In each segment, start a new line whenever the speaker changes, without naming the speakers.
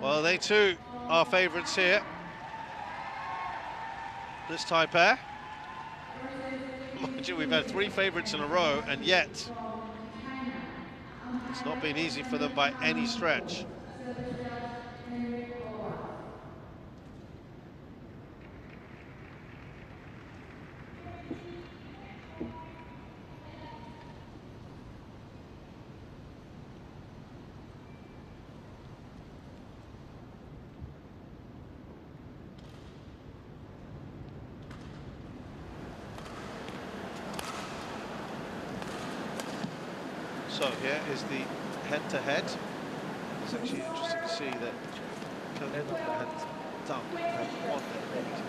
Well, they too are favourites here. This Thai pair. Mind you, we've had 3 favourites in a row, and yet it's not been easy for them by any stretch. So here is the head-to-head. It's actually interesting to see that Keng and Zhang have won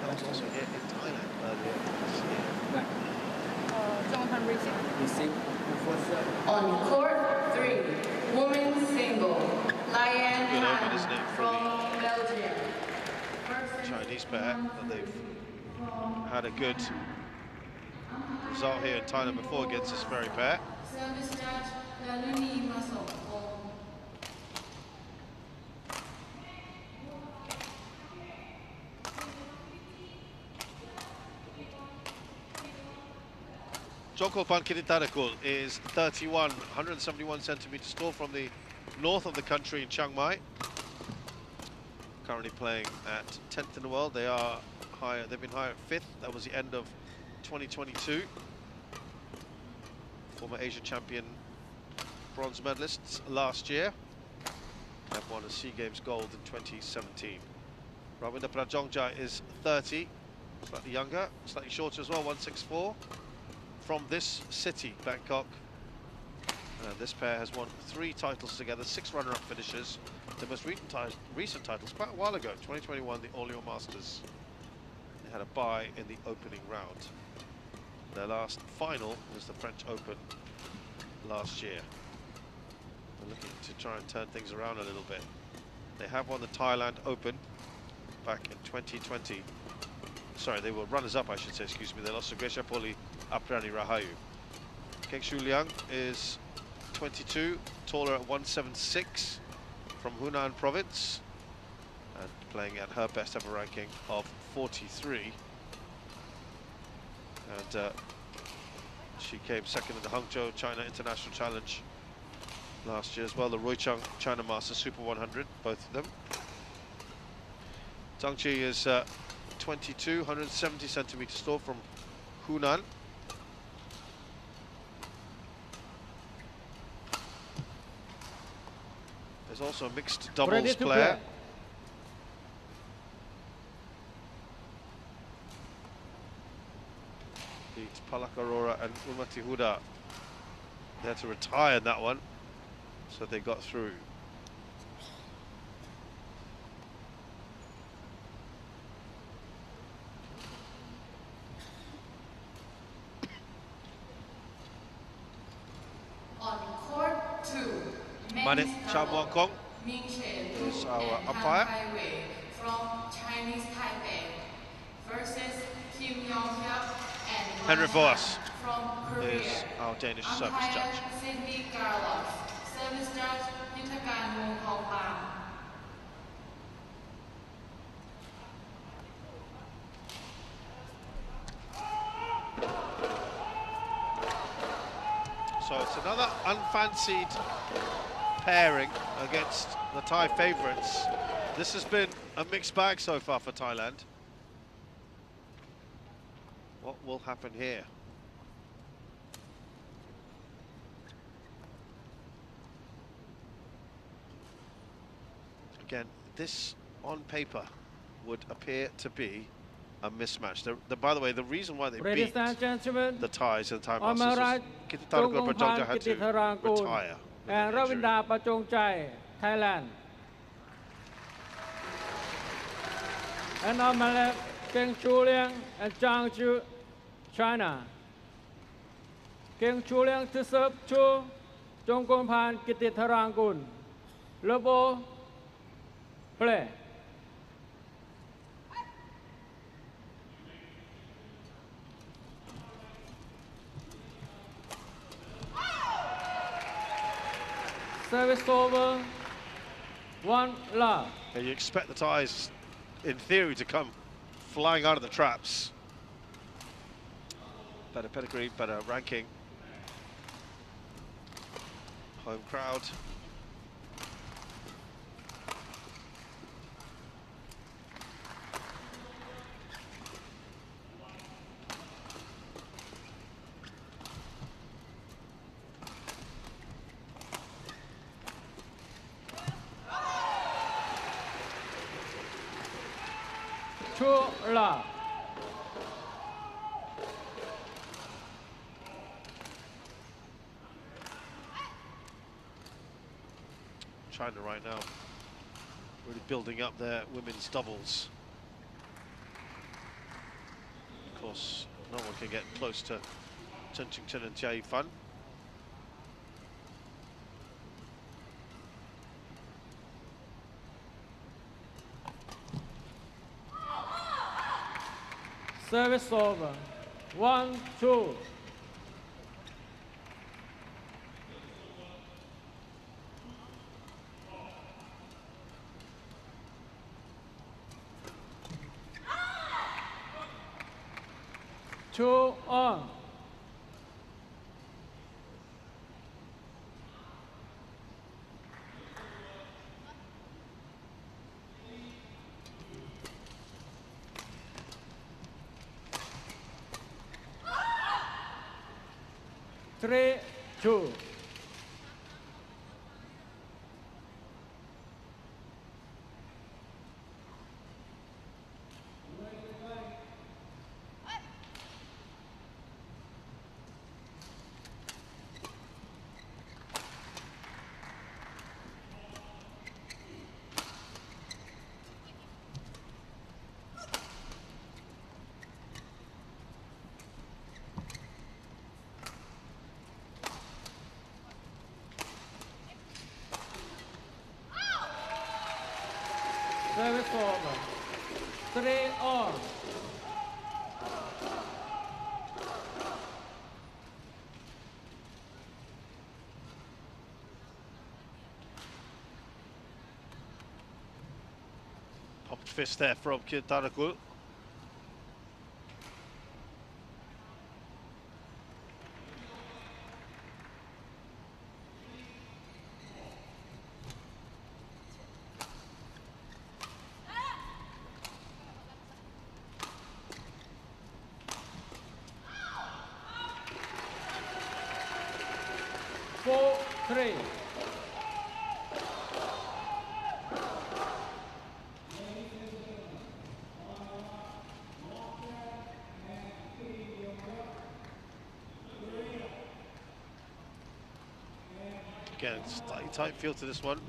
that was also here in Thailand earlier this year.
On court 3, women's single, Lian
Good omen, isn't it, for
from Belgium.
the Chinese pair, that they've had a good result here in Thailand before against this very pair.
Service judge, Laluni Maso.
Jongkopan Kititharakul is 31, 171 centimeters tall, from the north of the country in Chiang Mai. Currently playing at 10th in the world. They are higher. They've been higher at 5th. That was the end of 2022. Former Asian champion, bronze medalists last year. Have won a SEA Games gold in 2017. Ravindra Prajongjai is 30, slightly younger, slightly shorter as well, 164. From this city, Bangkok. This pair has won 3 titles together, 6 runner-up finishes. The most recent titles, quite a while ago, 2021, the Orléans Masters. They had a bye in the opening round. Their last final was the French Open last year. They're looking to try and turn things around a little bit. They have won the Thailand Open back in 2020. Sorry, they were runners-up, I should say, excuse me. They lost to Grecia Poli, Aprani Rahayu. Keng is 22, taller at 176, from Hunan province, and playing at her best ever ranking of 43. And she came second in the Hangzhou China International Challenge last year as well, the Roichang China Masters Super 100, both of them. Zhang is 22, 170 centimeters tall, from Hunan. There's also a mixed doubles player. Beat Palak Arora and Umati Huda. They had to retire in that one, so they got through. Manit Chamwangkong is our umpire.
From Chinese Taipei versus Kim Yong-hyuk and
Henry Boas
from Korea
is our Danish service judge.
Cindy Garloff, service judge Kititharakul Hongpang.
So it's another unfancied pairing against the Thai favourites. This has been a mixed bag so far for Thailand. What will happen here? Again, this on paper would appear to be a mismatch. By the way, the reason why they beat the Thais and Thai Masters was Kititharakul Prajongjai had to retire.
And Ravindra Prajongjai, Thailand. And on my left, Keng and Zhang, China. Keng to serve Chu, Jongkopan Kititharakul. Lobo, play. Service over. 1 love.
And you expect the Thais, in theory, to come flying out of the traps. Better pedigree, better ranking. Home crowd.
Love.
China right now really building up their women's doubles. Of course, no one can get close to Chen and Jia Fan.
Service over. 1-2. Two on. Three, two. Service over. 3 on.
Pumped fist there from Kititharakul.
Three.
Again, slightly tight feel to this one.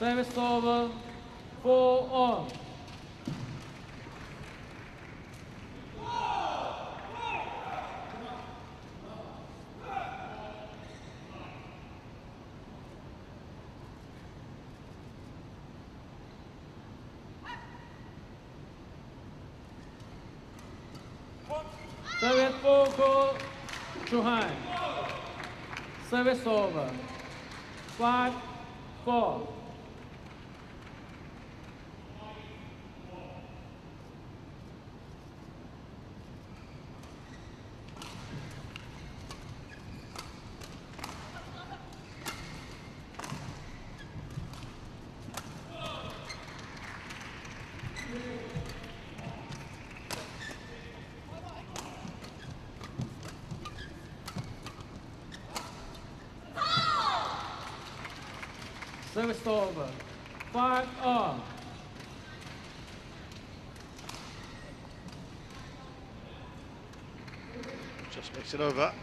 Service over. 4 on. Service focal to high. Service over. 5-4. Service over. 5 on.
Just makes it over.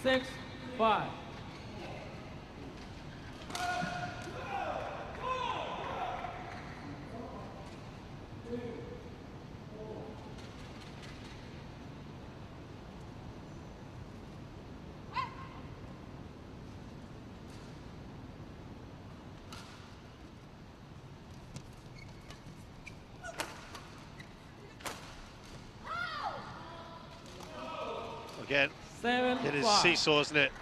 6-5.
Again,
7-5.
it is seesaw, isn't it?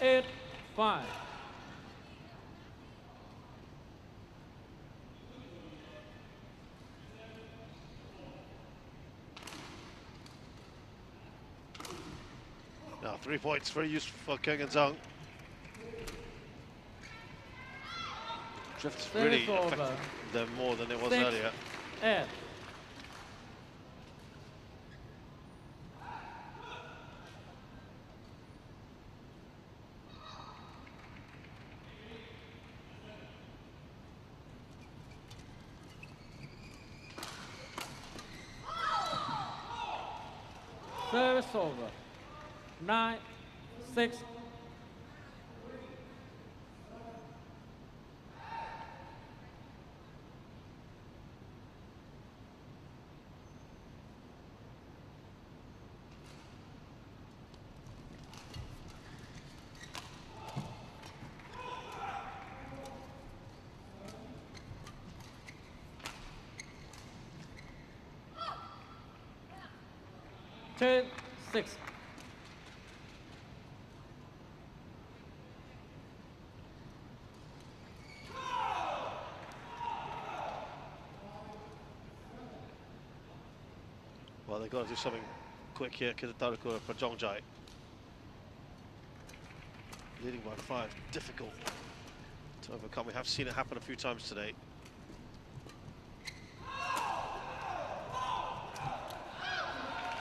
Eight, 5.
Now 3 points very useful for Keng and Zhang. Drift's really affected them more than it was earlier.
8. Service over. 9-6. Turn 6.
Well, they've got to do something quick here. Kititharakul and Prajongjai leading by 5. Difficult to overcome. We have seen it happen a few times today.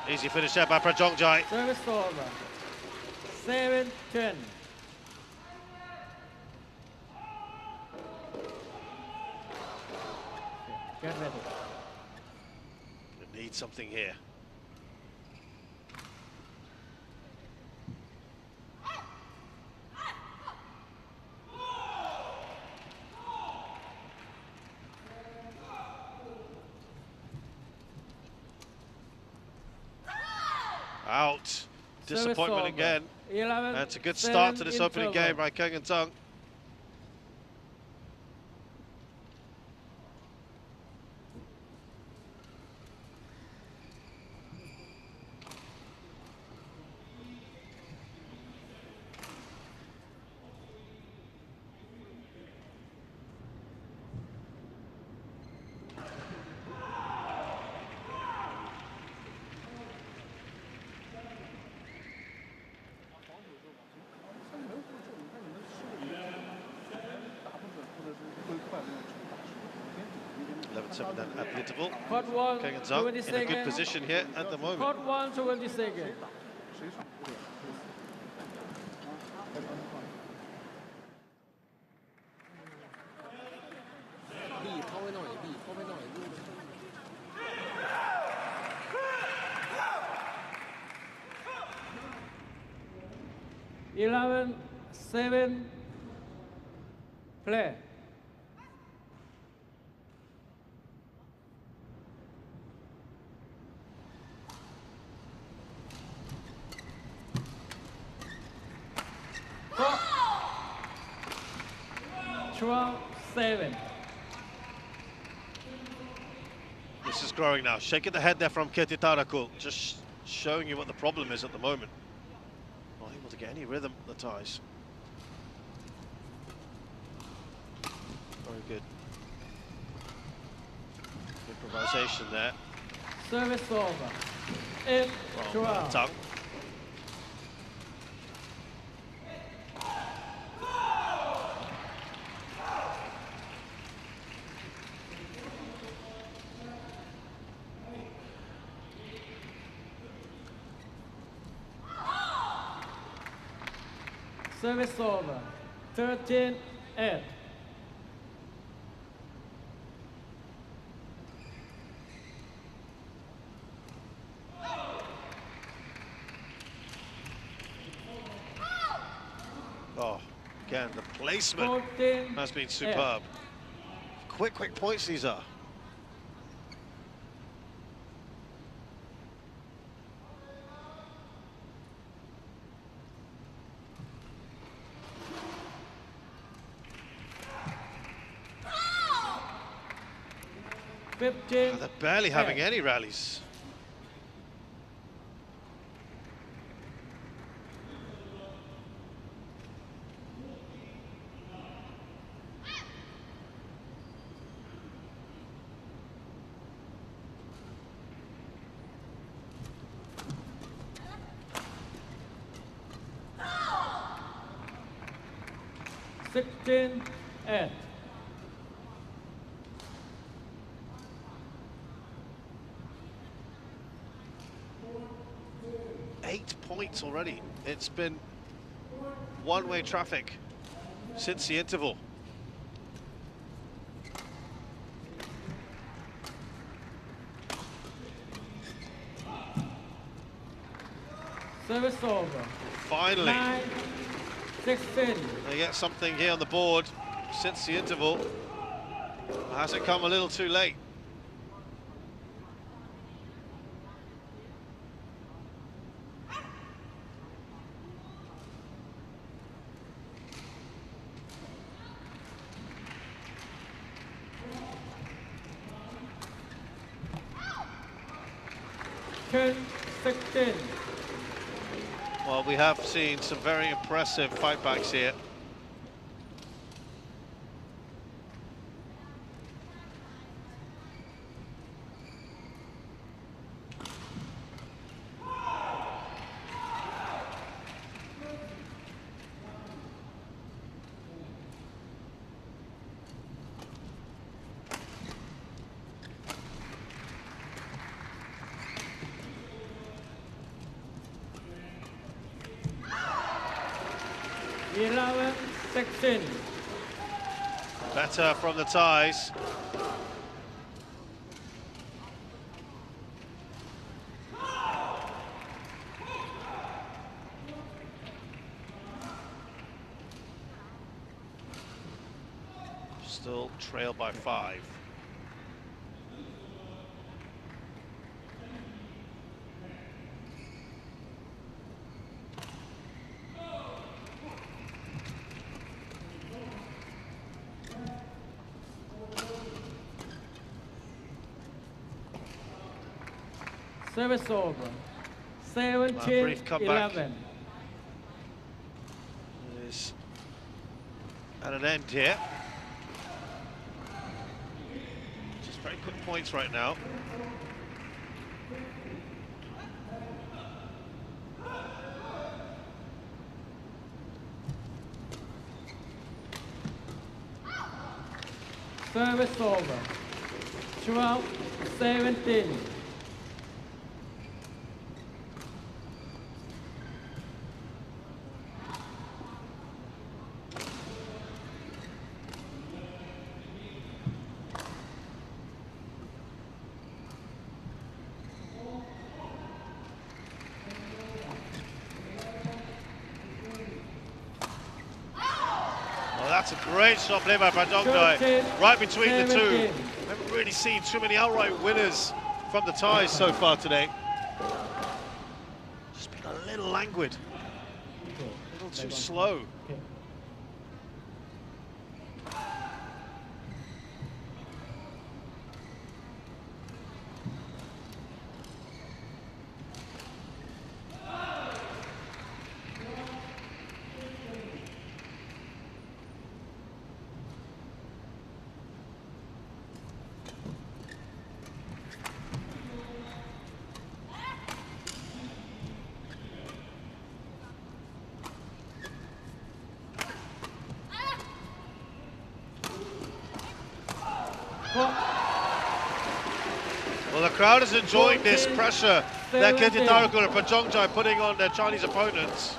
Easy finish there by Prajongjai.
Service over. 7-10. Get ready.
They need something here. Out. Disappointment again.
11,
and it's a good start to this opening
interval.
game by Keng and Zhang. Then at the interval. Keng and Zhang in a good position here at the moment.
Court 1, 20 seconds. Eleven, 7, play. Four, 12-7.
This is growing now. Shaking the head there from Kititharakul, just showing you what the problem is at the moment. Not able to get any rhythm at the ties. Very good. Improvisation there.
Service over. 8, 12.
Zhang.
Service over. 13-8.
Oh, again, the placement
14,
has been superb. Quick points these are. They're barely having any rallies.
Sixteen, 8.
Points already. It's been one-way traffic since the interval.
Service over.
Finally,
9-16.
they get something here on the board since the interval. Has it come a little too late? Well, we have seen some very impressive fightbacks here. Better from the ties. Still trail by 5.
Service over. 17-11.
Is at an end here. Just very quick points right now.
Service over. 12-17.
That's a great shot played by Prajongjai, right between the two. I haven't really seen too many outright winners from the ties so far today. Just been a little languid, a little too slow. Well, the crowd is enjoying this pressure that Kititharakul and Prajongjai putting on their Chinese opponents.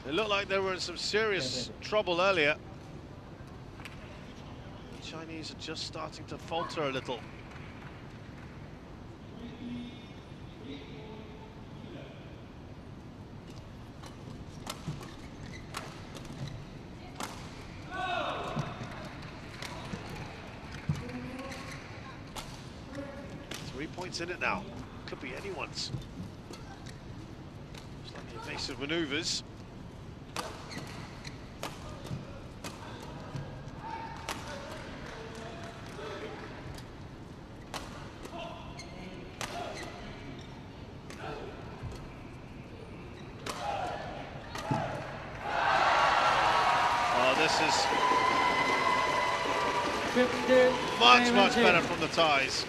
It looked like they were in some serious trouble earlier. The Chinese are just starting to falter a little. Points in it now. Could be anyone's. Slightly evasive manoeuvres. Oh, this is much better from the Thais.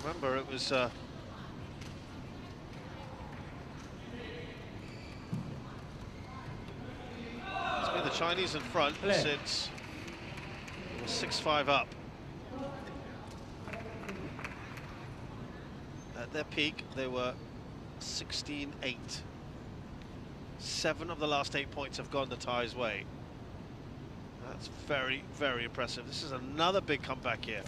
Remember, it was it's been the Chinese in front since it was 6-5 up. At their peak, they were 16-8. 7 of the last 8 points have gone the Thais' way. That's very, very impressive. This is another big comeback here.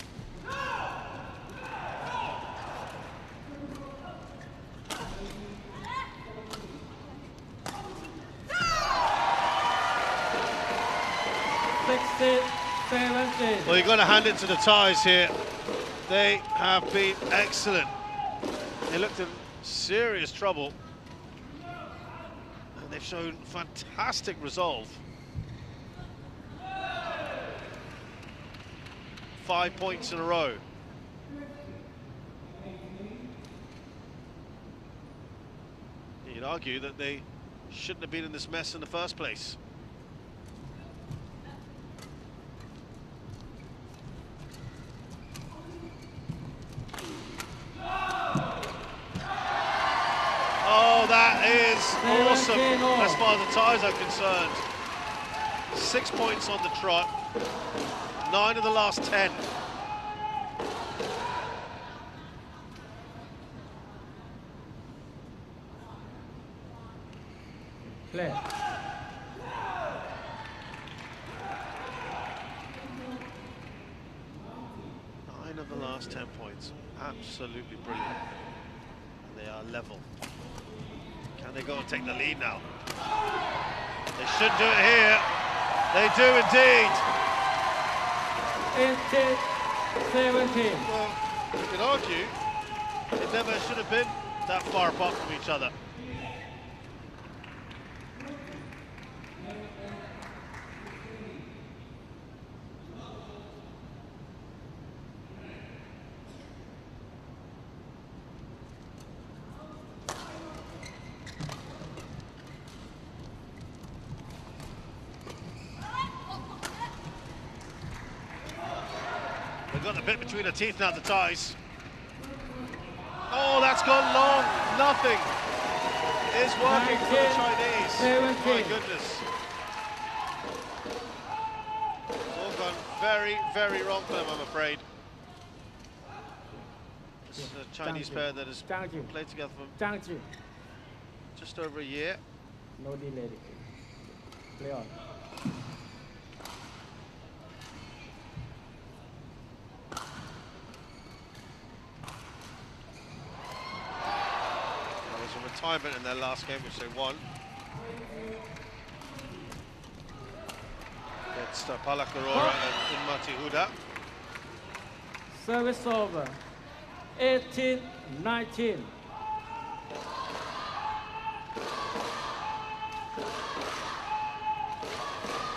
Well, you've got to hand it to the Thais here. They have been excellent. They looked in serious trouble. And they've shown fantastic resolve. 5 points in a row. You'd argue that they shouldn't have been in this mess in the first place. Oh, that is awesome, as far as the Thais are concerned. 6 points on the trot, 9 of the last 10.
Play.
9 of the last 10 points. Absolutely brilliant. And they are level. Can they go and take the lead now? They should do it here. They do indeed.
18-17.
Well, you could argue it never should have been that far apart from each other. They've got the bit between their teeth now, the Thais. Oh, that's gone long. Nothing is working for the Chinese. My goodness. It's all gone very, very wrong for them, I'm afraid. This is a Chinese pair that has played together for just over a year.
No delay. Play on.
Retirement in their last game, which they won. It's Palak Aurora and Inmati Huda.
Service over. 18-19.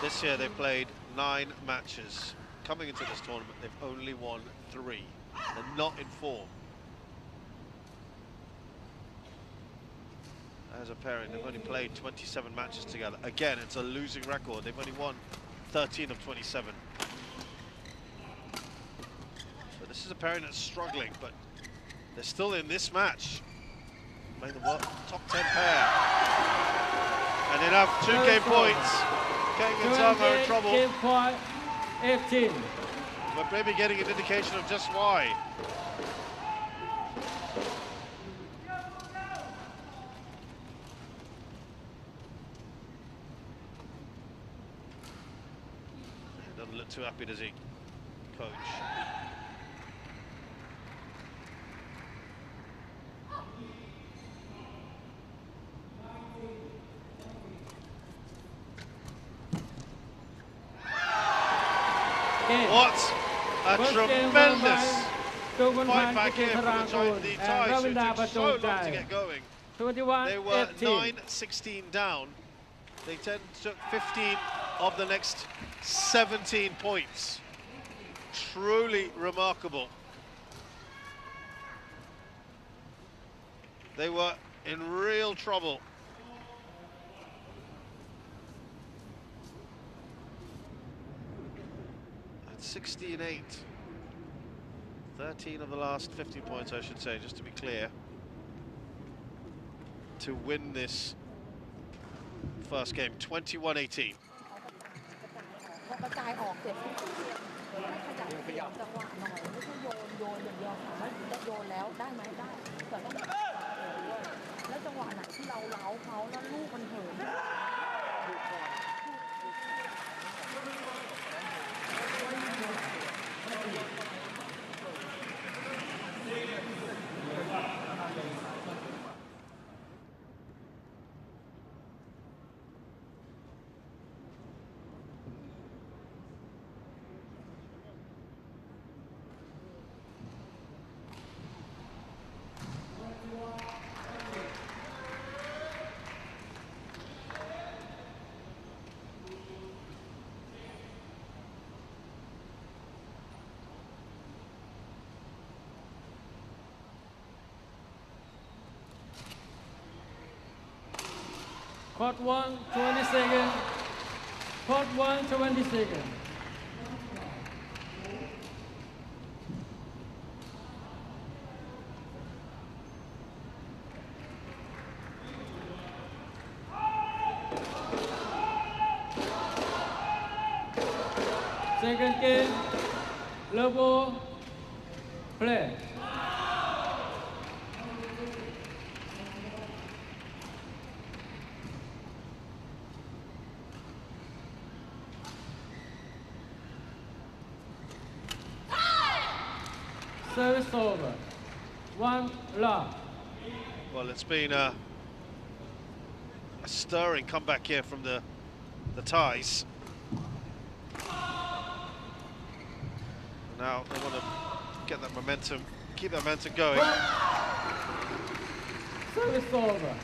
This year they played 9 matches. Coming into this tournament, they've only won 3. They're not in form. As a pairing, they've only played 27 matches together. Again, it's a losing record. They've only won 13 of 27. So this is a pairing that's struggling, but they're still in this match. Playing the top 10 pair. And they have 2 game points. Keng and Zhang are in trouble.
Game point 18.
But maybe getting an indication of just why. He doesn't look too happy, does he, coach? What a tremendous fight back here from the Thais, who took so long to get going. They were 9-16 down. They took 15 of the next 17 points. Truly remarkable. They were in real trouble. At 16-8. 13 of the last 50 points, I should say, just to be clear, to win this first game, 21-18.
กระจายออกเสร็จขยับจังหวะหน่อยไม่ใช่โยนอย่างเดียวค่ะไม่จะโยนแล้วได้ไหมได้แต่ต้องแล้วจังหวะไหนที่เราเล้าเขาแล้วลูกมันเหิน
Court 1, 20 seconds. Court 1, 20 seconds. Second game, level, play. Service over. 1 love.
Well, it's been a stirring comeback here from the Thais. Now they want to get that momentum, keep that momentum going.
Service over.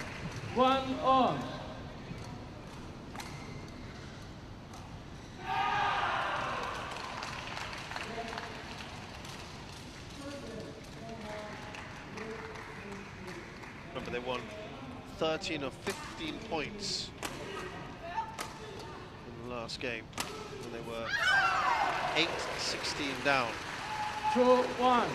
1 on.
Remember, they won 13 of 15 points in the last game, and they were 8-16 down.
2-1.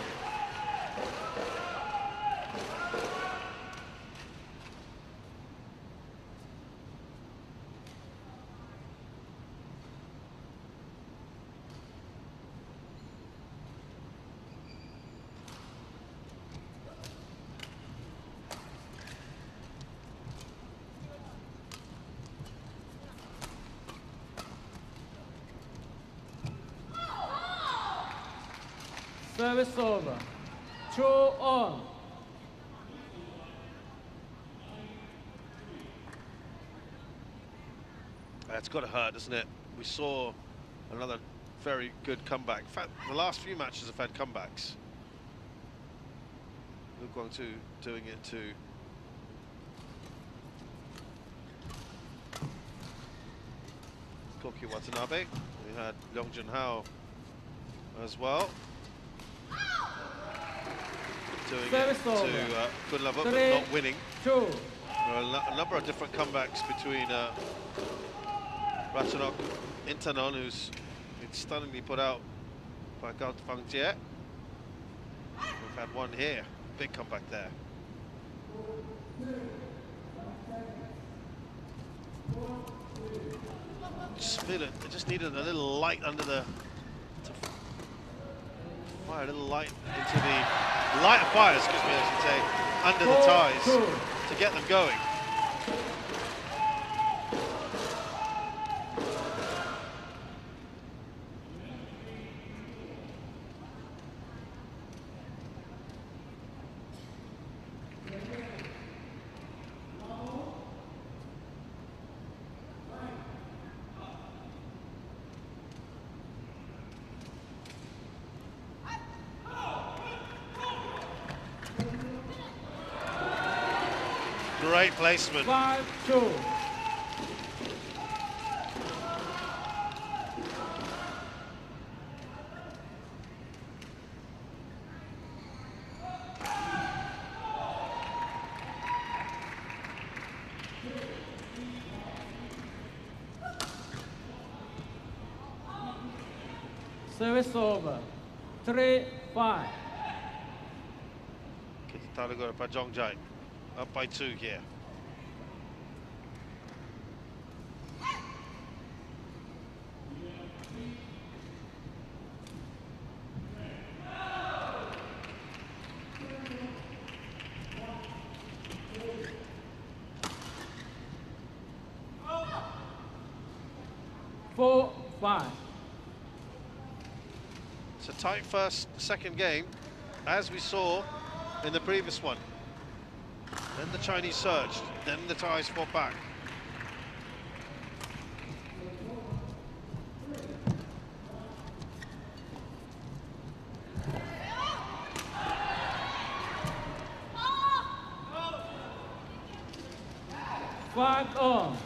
Service over. 2 on.
It's got to hurt, doesn't it? We saw another very good comeback. In fact, the last few matches have had comebacks. Lu Guangtu doing it to Koki Watanabe. We had Leong Junhao as well. Doing
Service
it
over.
to good level, but
3,
not winning.
2.
There are a number of different comebacks between Ratchanok Intanon, who's been stunningly put out by Gao Fang Jie. We've had one here, big comeback there. just feel it. It just needed a little light under the. To fire a little light into the light of fire, excuse me, I should say, under the ties to get them going. Great placement.
5-2. Service over. 3-5.
Kititharakul Prajongjai up by 2 here. It's a tight second game, as we saw in the previous one. Then the Chinese surged, then the Thais fought back.
Five on.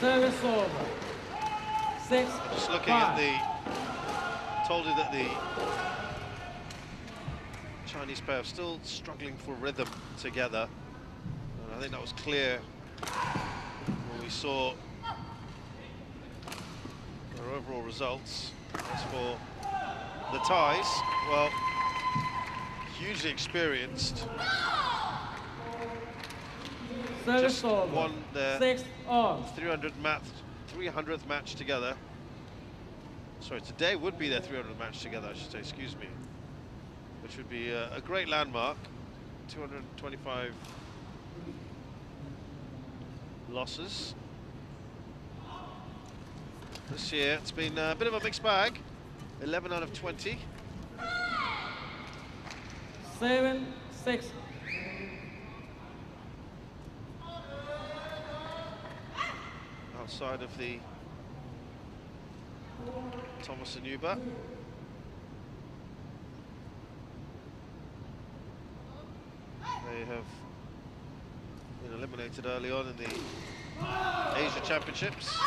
Service over. 6-5.
Just looking at told you that the Chinese pair are still struggling for rhythm together. And I think that was clear when we saw their overall results. As for the Thais, well, hugely experienced.
Service
Just
over.
won their 300th match together. Sorry, today would be their 300th match together, I should say, excuse me. Which would be a great landmark. 225 losses. This year, it's been a bit of a mixed bag. 11 out of 20.
7-6.
Outside of the Thomas and Uber. They have been eliminated early on in the Asia Championships.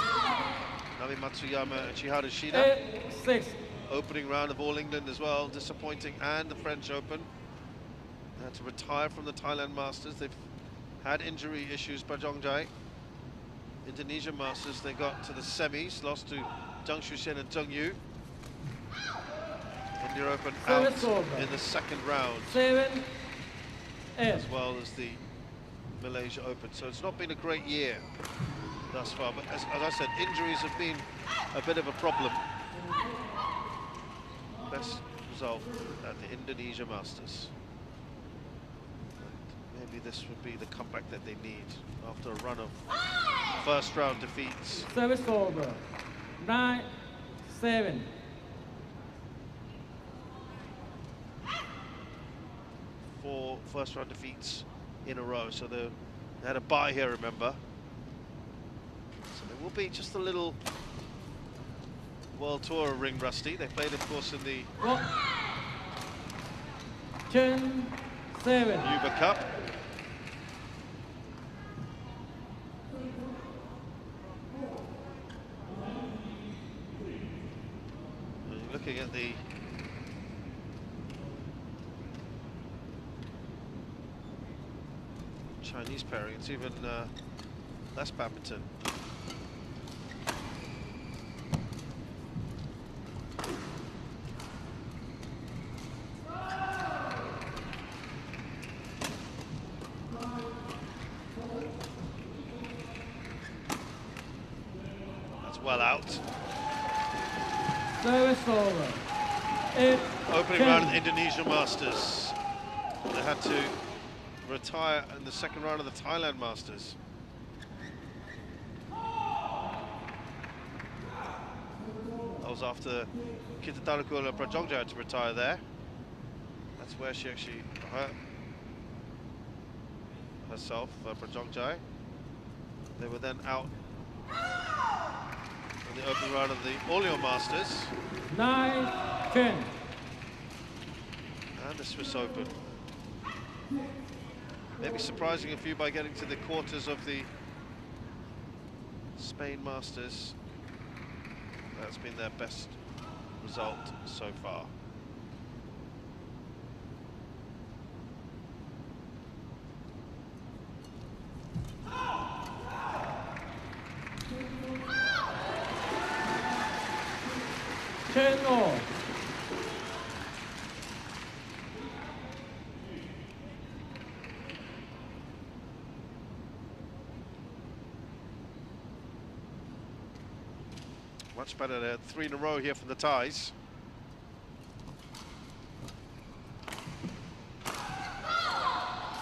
Nami Matsuyama and Chiharu Shida.
8-6.
Opening round of All England as well, disappointing, and the French Open. They had to retire from the Thailand Masters. They've had injury issues, Prajongjai. Indonesia Masters, they got to the semis, lost to Zhang Shuxian and Zheng Yu. India Open out in the second round,
7-8.
as well as the Malaysia Open. So it's not been a great year thus far, but as I said, injuries have been a bit of a problem. Best result at the Indonesia Masters. And maybe this would be the comeback that they need after a run of first round defeats.
Service over. 9-7.
4 first round defeats in a row, so they had a bye here, remember. So there will be just a little World Tour ring rusty. They played, of course, in the
10-7.
Uber Cup. Chinese pairing. It's even less badminton. That's well out.
Service over.
Opening round of the Indonesia Masters. They had to retire in the second round of the Thailand Masters. That was after Kititharakul and Prajongjai had to retire there. That's where she actually hurt herself, Prajongjai. They were then out in the opening round of the Orleans Masters.
9-10.
And the Swiss Open. Maybe surprising a few by getting to the quarters of the Spain Masters. That's been their best result so far. Much better there. 3 in a row here from the Thais.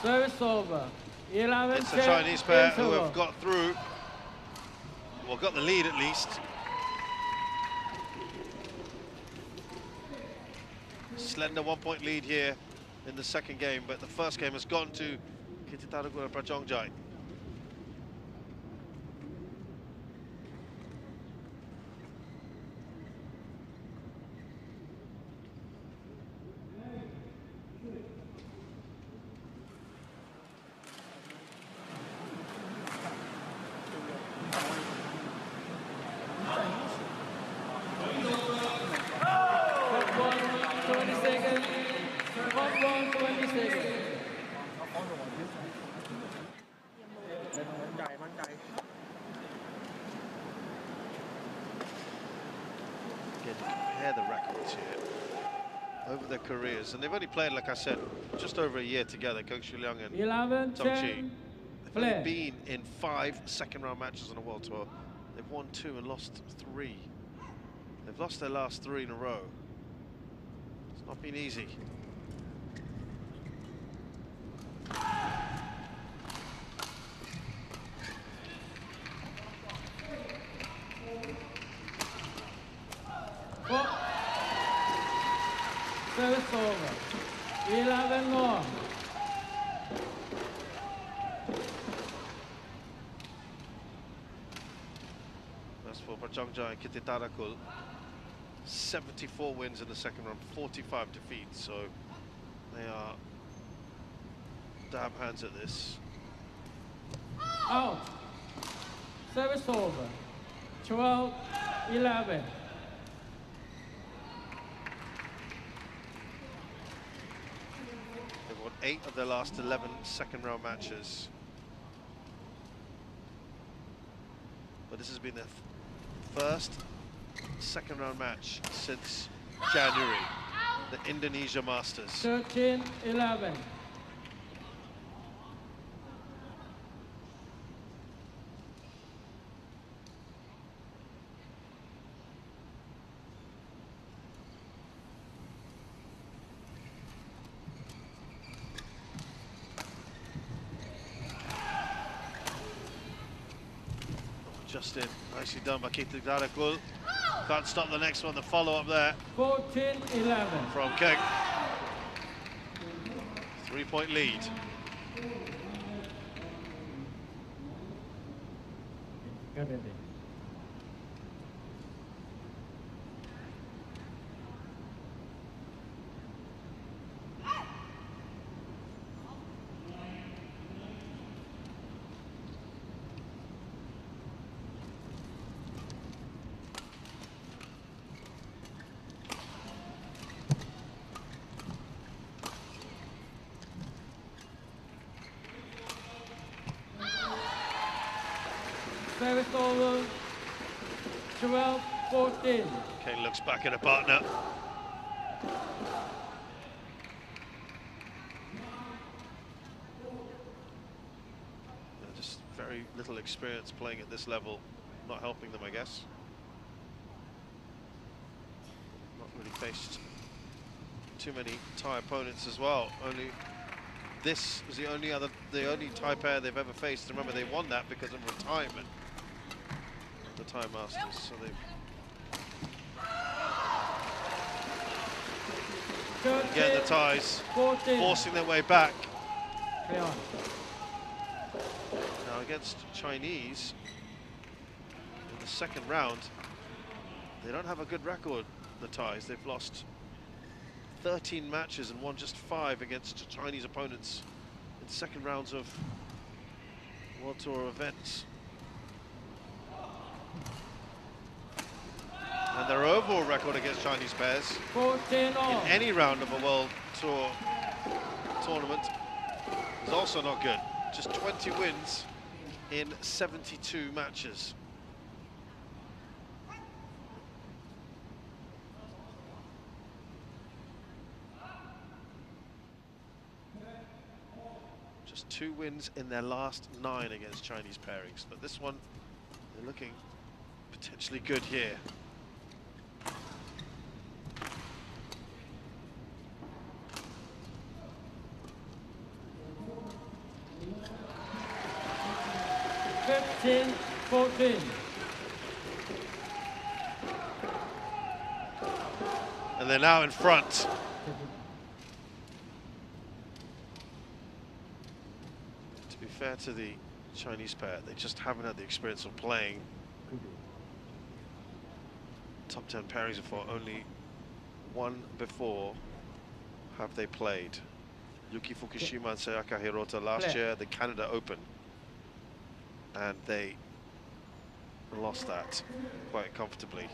Service over. 11.
It's the Chinese pair who have got through, or got the lead at least. Slender 1-point lead here in the second game, but the first game has gone to Kititharakul and Prajongjai. Compare the records here over their careers, and they've only played, like I said, just over a year together. Keng and
11,
Zhang. They've only been in 5 second-round matches on a World Tour. They've won 2 and lost 3. They've lost their last 3 in a row. It's not been easy.
Service over. 11 more.
That's for Prajongjai and Kititharakul. 74 wins in the second round, 45 defeats, so they are dab hands at this.
Out. Service over. 12-11.
They've won 8 of their last 11 second round matches. But this has been their first second round match since January, the Indonesia Masters.
13-11.
Just in, nicely done by Kititharakul. Can't stop the next one, the follow-up there.
14-11.
From Keng. 3-point lead.
Got it. Service over. 12-14.
Keng looks back at a partner. Just very little experience playing at this level, not helping them, I guess. Not really faced too many Thai opponents as well. Only this was the only Thai pair they've ever faced. Remember, they won that because of retirement. The Thai Masters, so they've again the Thais
14.
forcing their way back.
Play on.
Now against Chinese in the second round, they don't have a good record, the Thais. They've lost 13 matches and won just 5 against Chinese opponents in second rounds of World Tour events. And their overall record against Chinese pairs
14 all.
in any round of a World Tour tournament is also not good. Just 20 wins in 72 matches. Just 2 wins in their last 9 against Chinese pairings. But this one, they're looking potentially good here.
Fifteen, 14.
And they're now in front. To be fair to the Chinese pair, they just haven't had the experience of playing top 10 pairings before. Only one before have they played. Yuki Fukushima and Sayaka Hirota last year, the Canada Open. And they lost that quite comfortably.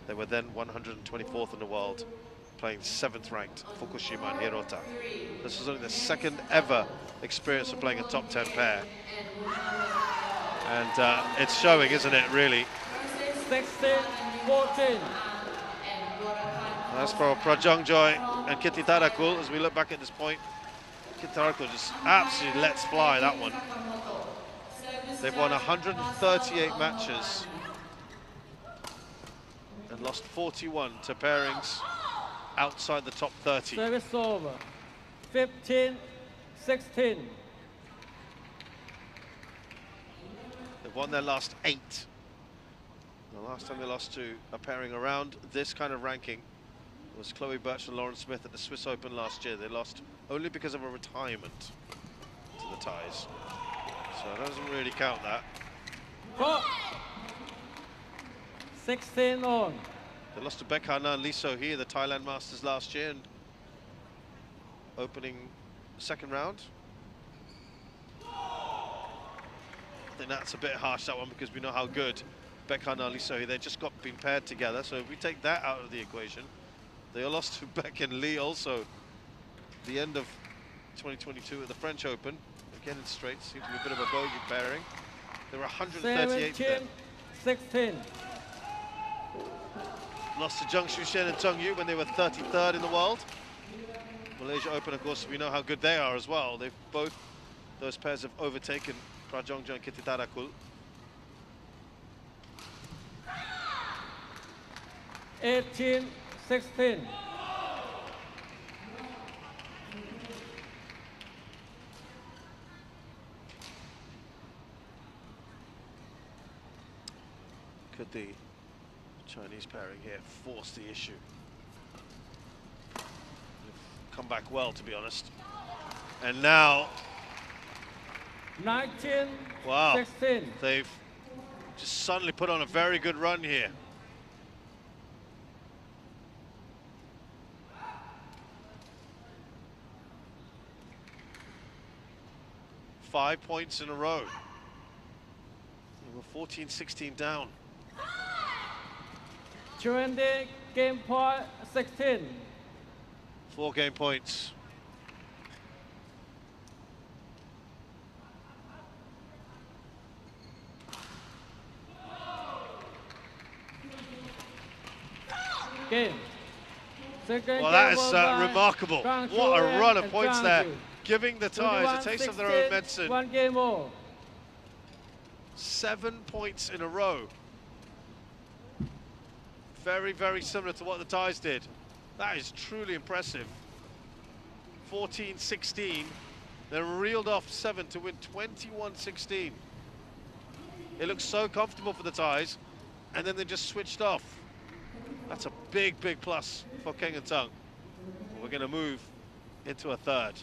They were then 124th in the world, playing 7th ranked Fukushima and Hirota. This was only the second ever experience of playing a top 10 pair. And it's showing, isn't it, really?
16-14.
As for Prajongjai and Kititharakul, as we look back at this point, Kititharakul just absolutely lets fly that one. They've won 138 matches and lost 41 to pairings outside the top 30.
Service over. 15-16.
They've won their last 8. The last time they lost to a pairing around this kind of ranking was Chloe Birch and Lauren Smith at the Swiss Open last year. They lost only because of a retirement to the Thais. So that doesn't really count that.
16 on.
They lost to Bekhana and Lee So-hee, the Thailand Masters last year, and opening second round. I think that's a bit harsh, that one, because we know how good Bekhana and Lee So-hee, they've just been paired together. So if we take that out of the equation, they lost to Beck and Lee also the end of 2022 at the French Open. Again in straight, seems to be a bit of a bogey pairing. They were 138th then.
16.
Lost to Zhang Shushen and Zhang Yu when they were 33rd in the world. Malaysia Open, of course, we know how good they are as well. They've both, those pairs have overtaken Prajongjai and Kititharakul.
18-16.
Could the Chinese pairing here force the issue? They've come back well, to be honest. And now,
19-16.
wow, they've just suddenly put on a very good run here. Five points in a row. They were 14-16 down.
20 game point 16.
4 game points.
game. Second
Well, that
game
is
over by
remarkable.
Zhang
What a run of
and
points
Zhang
there,
Zhu.
giving the Thais a taste of their own
21-16,
medicine.
1 game more.
7 points in a row. Very, very similar to what the Thais did. That is truly impressive. 14-16, they reeled off 7 to win 21-16. It looks so comfortable for the Thais, and then they just switched off. That's a big, big plus for Keng and Zhang. We're going to move into a third.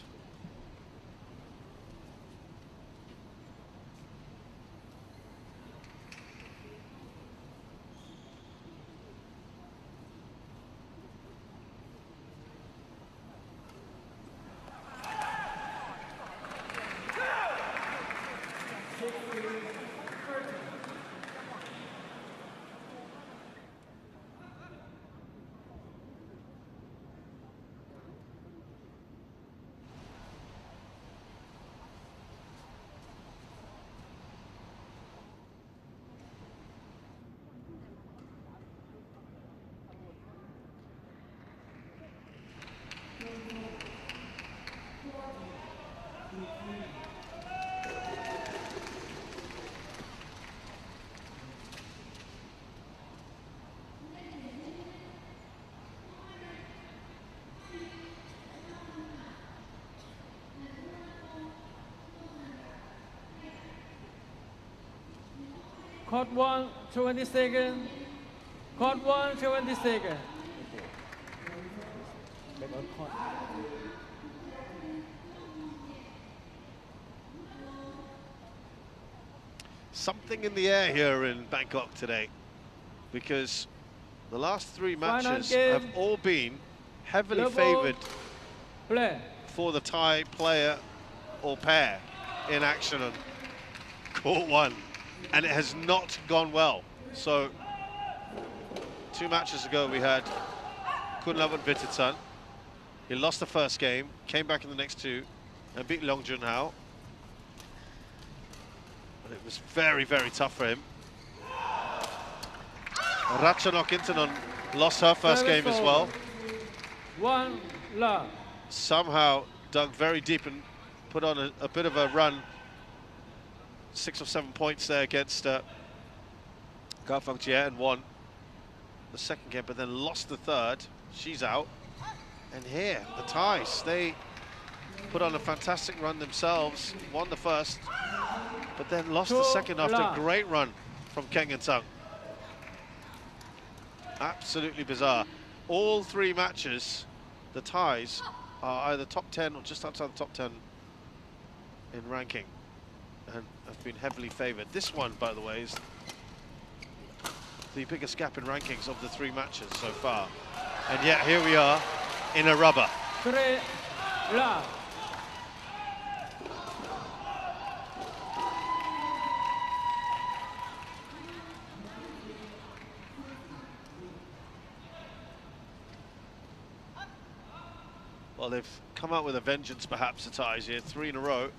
Court 1, 20 seconds. Court 1, 20 seconds.
Something in the air here in Bangkok today, because the last 3 matches have all been heavily favoured for the Thai player or pair in action on court 1, and it has not gone well. So 2 matches ago we had Kunlavat Vititsan. He lost the first game, came back in the next 2 and beat Leong Junhao. And it was very, very tough for him. Ratchanok Intanon lost her first game as well.
1 love.
Somehow dug very deep and put on a bit of a run. 6 or 7 points there against Garfang Jie, and won the second game, but then lost the third. She's out. And here, the Thais, they put on a fantastic run themselves, won the first, but then lost the second after a great run from Keng and Zhang. Absolutely bizarre. All 3 matches, the Thais are either top 10 or just outside the top 10 in ranking, and have been heavily favoured. This one, by the way, is the biggest gap in rankings of the 3 matches so far. And yet here we are in a rubber.
3 love.
Well, they've come out with a vengeance, perhaps, the Thais here, 3 in a row.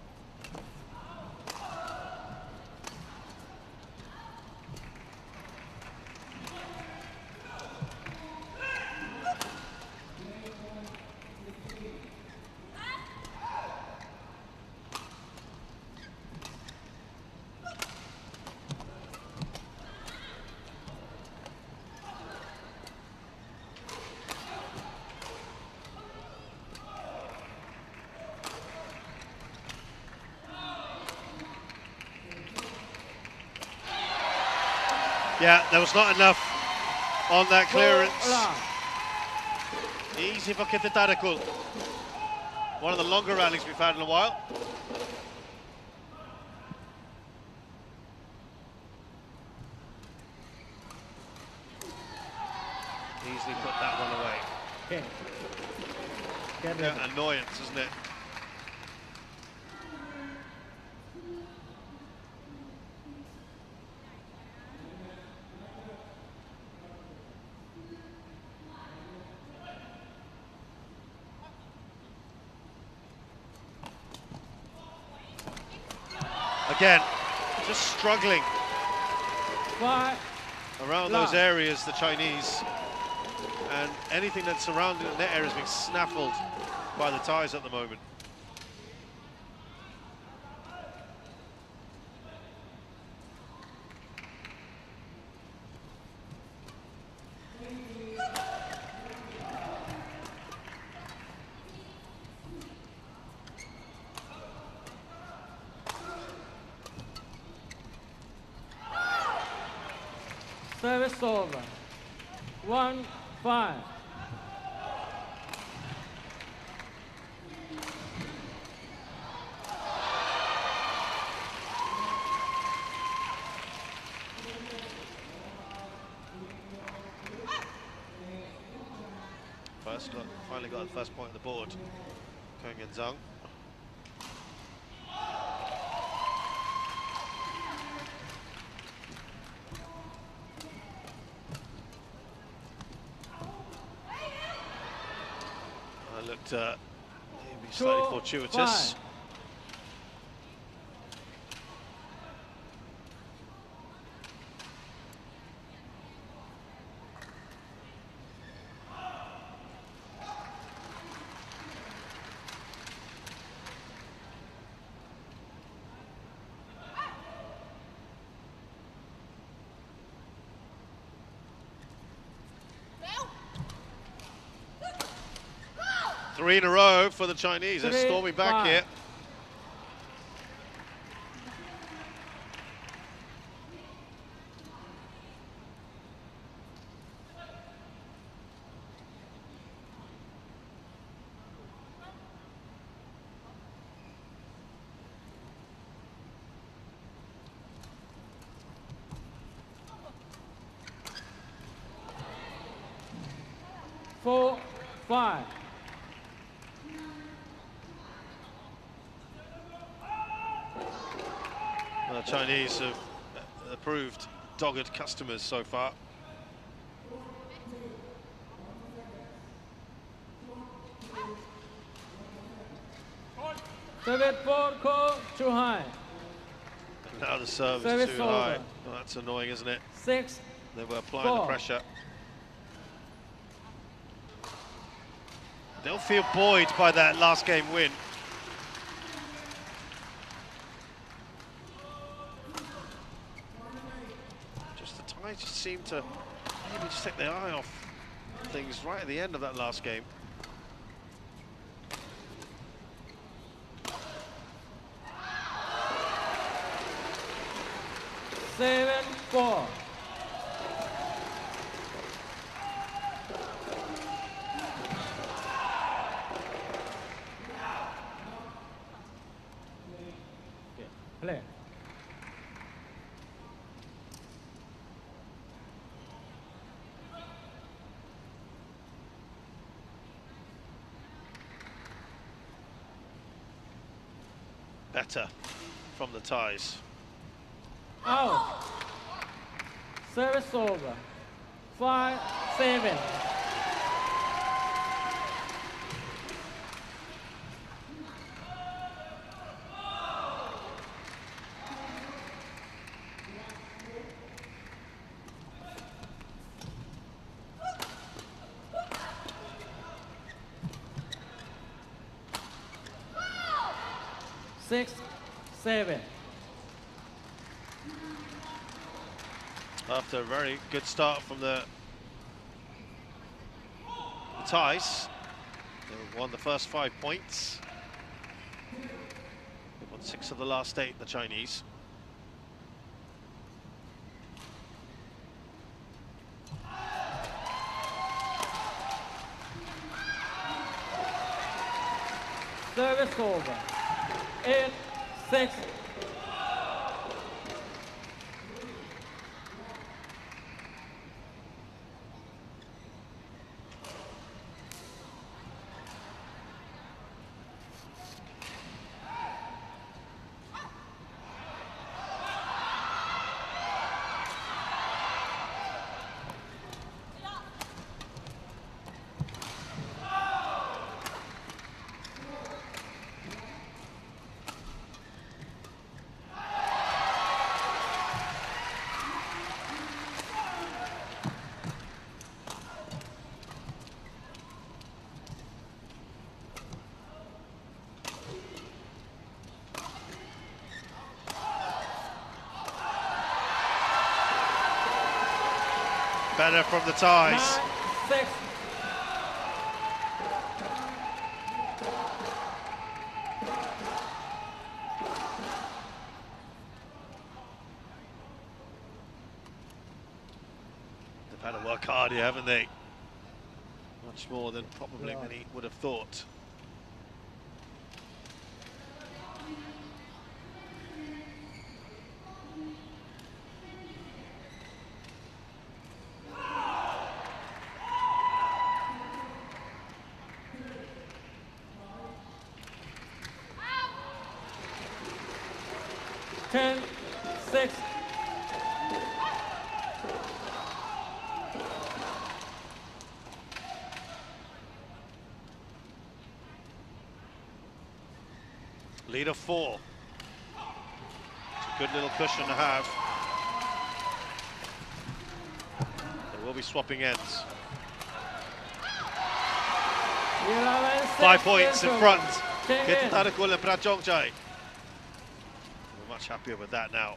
Yeah, there was not enough on that clearance. Easy for Kititharakul. One of the longer rallies we've had in a while. Easily put that one away.
Okay.
Yeah, annoyance, isn't it? Again, just struggling
5
around those areas, the Chinese. and anything that's surrounding the net area is being snaffled by the Thais at the moment.
Service over. 1-5.
Finally got the first point on the board. Keng and Zhang. Looked maybe slightly fortuitous.
5.
Three in a row for the Chinese. They're storming back here.
Four, 5.
The Chinese have proved dogged customers so far.
Service 4, too high.
And now the serve
Service
is too
over.
high. Well, that's annoying, isn't it?
6.
They were applying the
4.
pressure. They'll feel buoyed by that last game win. They just seem to maybe just take their eye off things right at the end of that last game.
Seven, 4. Play.
Better from the Thais.
Out. Service over. 5-7. Six, 7.
After a very good start from the Thais, they won the first 5 points. They won 6 of the last 8, the Chinese.
Service over. 8-6.
Better from the ties.
9-6.
They've had to work hard here, haven't they? Much more than probably many would have thought.
Ten, 6.
Lead of 4. It's a good little cushion to have. They will be swapping ends.
11-6.
5 points in front.
Keng.
Kititharakul and Prajongjai. We're much happier with that now.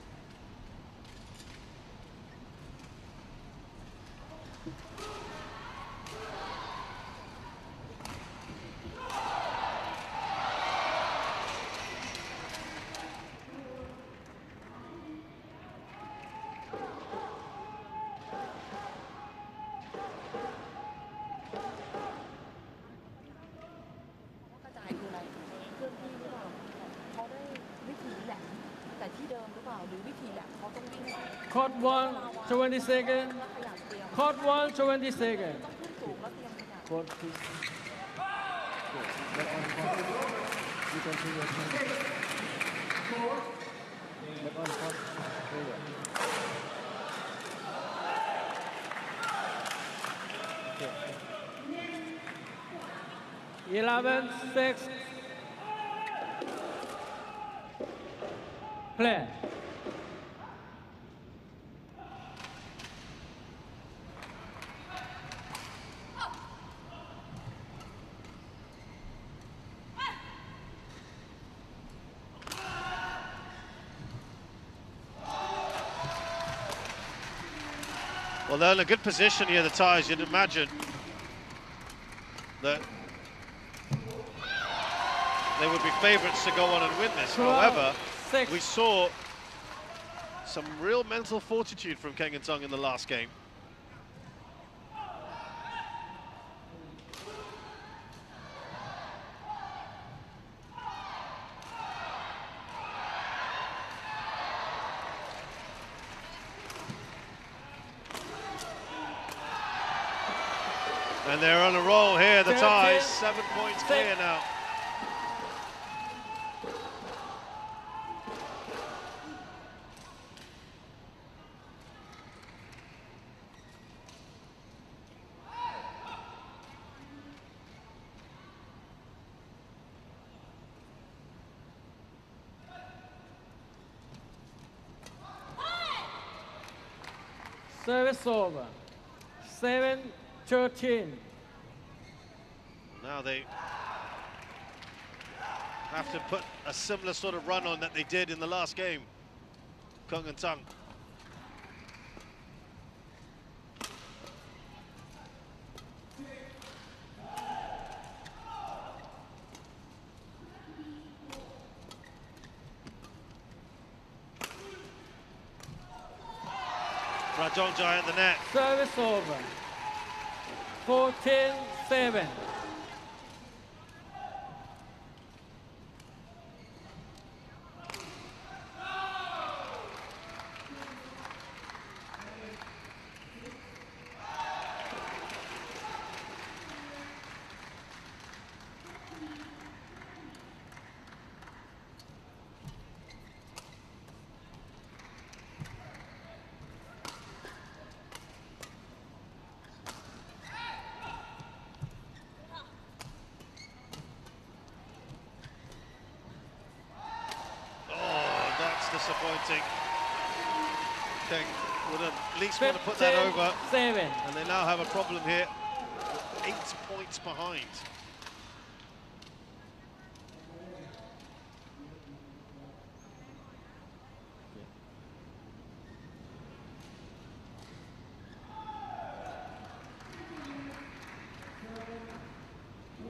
Court 1, 20 seconds. Court 1, 20 seconds. Court 2. Back on court. You can see your turn. Back on court. Okay. 11-6. Play.
Well, they're in a good position here, the ties. You'd imagine that they would be favourites to go on and win this. However, we saw some real mental fortitude from Keng and Zhang in the last game. And they're on a roll here, the ties. 7 points clear now.
Service over. 7-13.
Now they have to put a similar sort of run on that they did in the last game. Keng and Zhang. Prajongjai at the net.
Service over. 14-7.
Disappointing. Keng would at least want to put that over.
7.
And they now have a problem here. 8 points behind.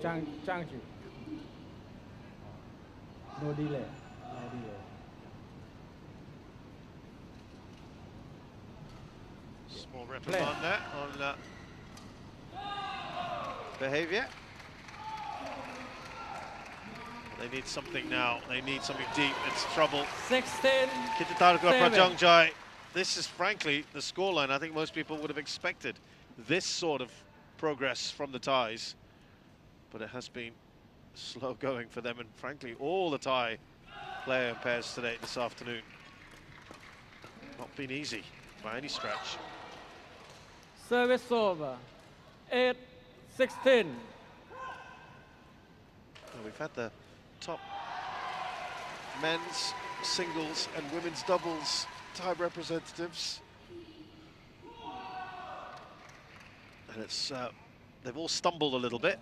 Zhang. No delay. No delay.
Small reprimand there on behavior. They need something now. They need something deep. It's trouble.
16.
Kititharakul Prajongjai. This is frankly the scoreline I think most people would have expected. This sort of progress from the Thais. But it has been slow going for them, and frankly all the Thai player pairs today, this afternoon. Not been easy by any stretch.
Service over. 8-16.
Well, we've had the top men's singles and women's doubles Thai representatives, and it's they've all stumbled a little bit.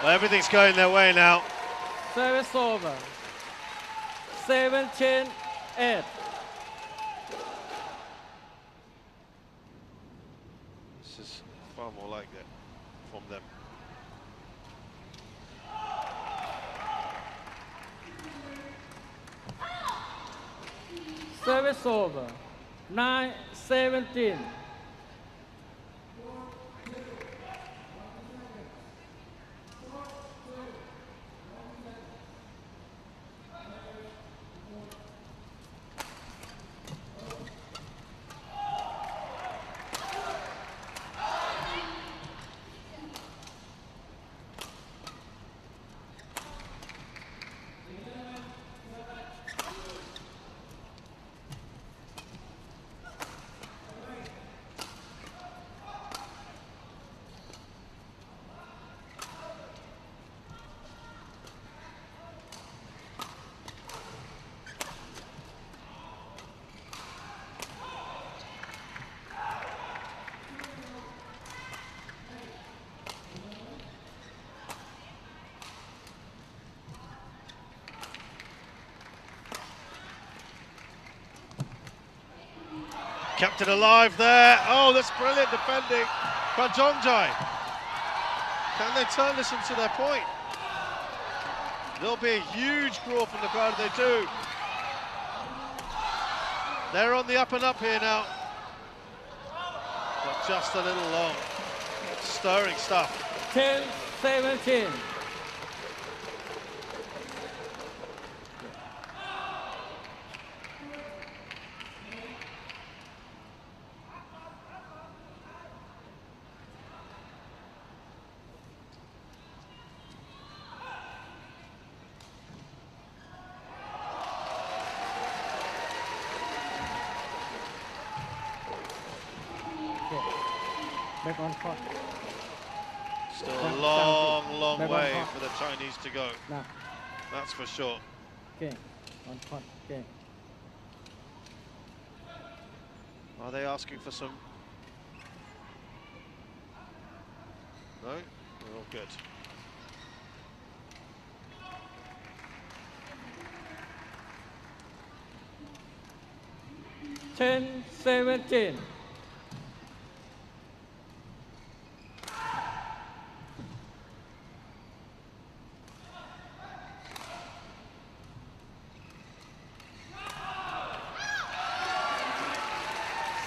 Well, everything's going their way now.
Service over. 17-8.
This is far more like it from them.
Service over. 9-17.
Kept it alive there. Oh, that's brilliant defending. Prajongjai. Can they turn this into their point? There'll be a huge crawl from the crowd if they do. They're on the up and up here now. But just a little long. Stirring stuff.
10-17. Back on court.
Still a long way for the Chinese to go.
Now.
That's for sure.
Keng. On court. Keng.
Are they asking for some? No? They're all good.
Ten, 17.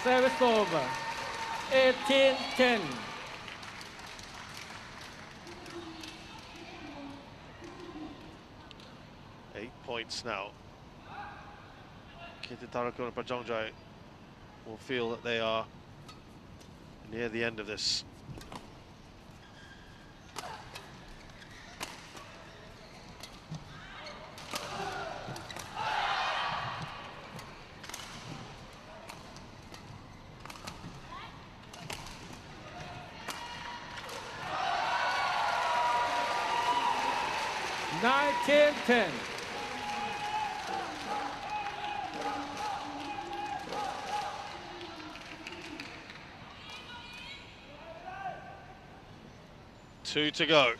Service over. 18-10.
Eight points now. Kititharakul and Prajongjai will feel that they are near the end of this.
Ten.
Two to go.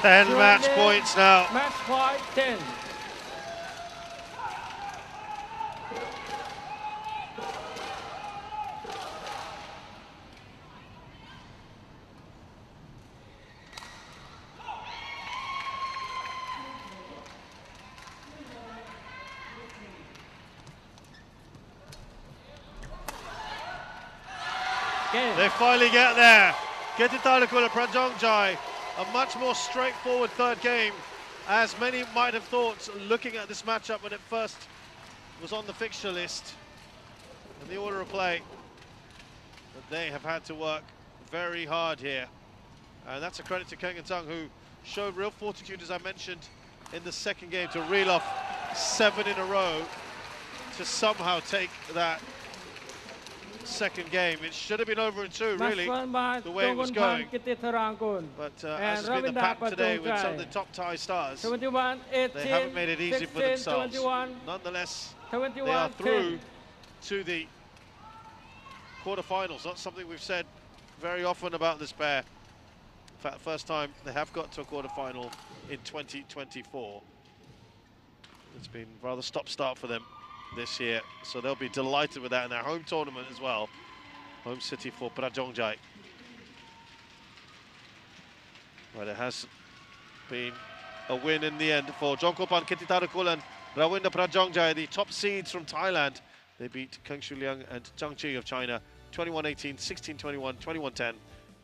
10 match points now.
Match point 10.
They finally get there. Kititharakul and Prajongjai, a much more straightforward third game, as many might have thought looking at this matchup when it first was on the fixture list and the order of play. But they have had to work very hard here. And that's a credit to Keng and Zhang, who showed real fortitude, as I mentioned, in the second game to reel off 7 in a row to somehow take that second game. It should have been over in 2, really, the way it was going. But as has been the pattern today with some of the top Thai stars, they haven't made it easy for themselves. Nonetheless, they are through to the quarterfinals. Not something we've said very often about this pair. In fact, the first time they have got to a quarterfinal in 2024. It's been rather stop-start for them this year, so they'll be delighted with that in their home tournament as well. Home city for Prajongjai. But it has been a win in the end for Jongkopan Kititharakul and Prajongjai, the top seeds from Thailand. They beat Keng Shuliang and Zhang of China 21-18, 16-21, 21-10,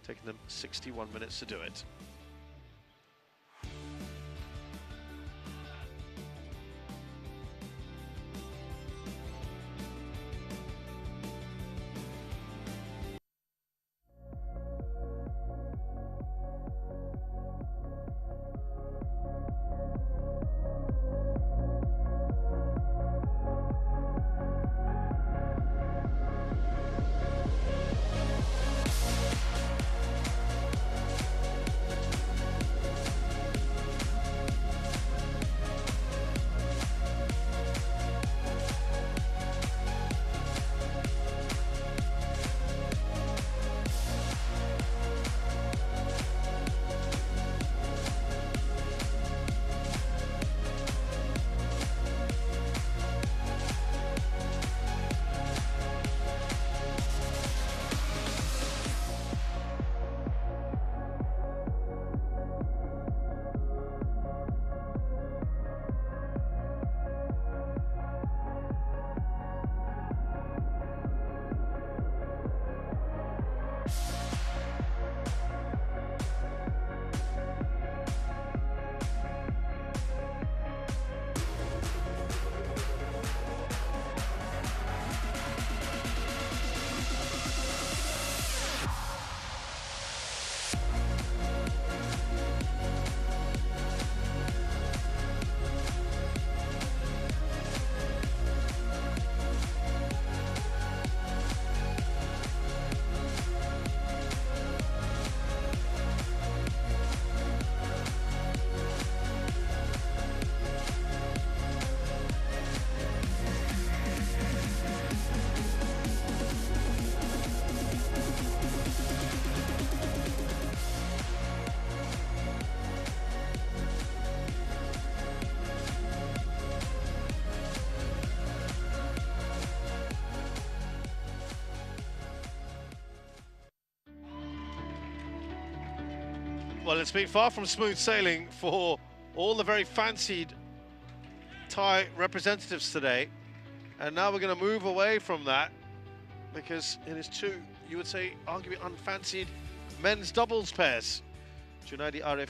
taking them 61 minutes to do it. Well, it's been far from smooth sailing for all the very fancied Thai representatives today. And now we're going to move away from that because it is 2, you would say, arguably unfancied men's doubles pairs. Junaidi Arif